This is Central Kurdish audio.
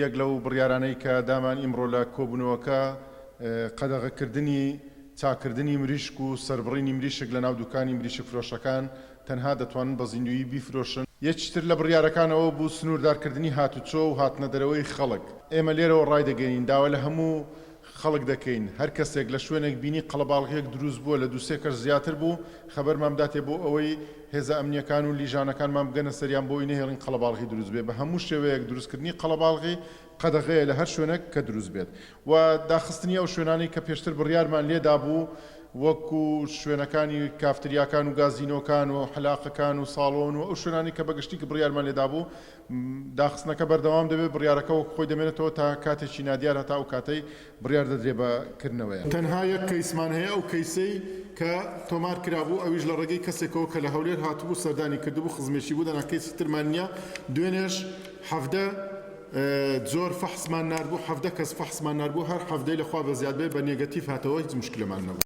یەک لەو بڕیارانەی کە دامان ئیمڕۆ لە کۆبوونەوەکە قەدەغەکردنی چاکردنی مریشک و سەربڕینی مریشک لە ناو دوکانی مریشک فرۆشەکان تەنها دەتوانن بە زیندویی بیفرۆشن. یەکتر لە بڕیارەکانەوە بوو سنووردارکردنی هاتوچۆ و هاتنە دەرەوەی خەڵک. ئێمە لێرەوە ڕای دەگەین داوا لە هەموو خەڵک دەکەین هەر کەسێک لە شوێنێک بینی قەڵەباڵغەیەک دروست بووە لە دووسێ کەس زیاتر بوو خەبەرمان بداتێ بۆ ئەوەی هێزە ئەمنیەکان و لیژانەکانمان بگەنە سەریان بۆی نەهێڵین قەڵەباڵغی دروست بێت. بە هەموو شێوەیەک دروستکردنی قەڵەباڵغی قەدەغەیە لە هەر شوێنێک کە دروست بێت و داخستنی ئەو شوێنانەی کە پێشتر بڕیارمان لێدا بوو وەکو شوێنەکانی کافتریاکان و گازینۆکان و حلاقەکان و ساڵۆن و ئەو شوێنانی کە بەگشتی کە بڕیارمان لێدا بوو داخستنەکە بەردەوام دەبێت بڕیارەکە وەک خۆی دەمێنێتەوە تا کاتێکی نادیار هەتا ئەو کاتەی بڕیار دەدرێ بەکردنەوەیە. تەنها یەک کەیسمان هەیە ئەو کەیسەی کە تۆمار کرابوو ئەویش لە ڕێگەی کەسێکەوە کە لە هەولێر هاتبوو سەردانی کردبوو خزمێکی بوو دەنا کەیسی ترمان نییە. دوێنێش حەفدە زۆر فەحسمان ناربوو 17 کەس فەحسمان ناربوو هەر 17 لەخوا بە زیاد بێ بە نێگەتیڤ هاتەوە هیچ مشکلەمان نەبوو.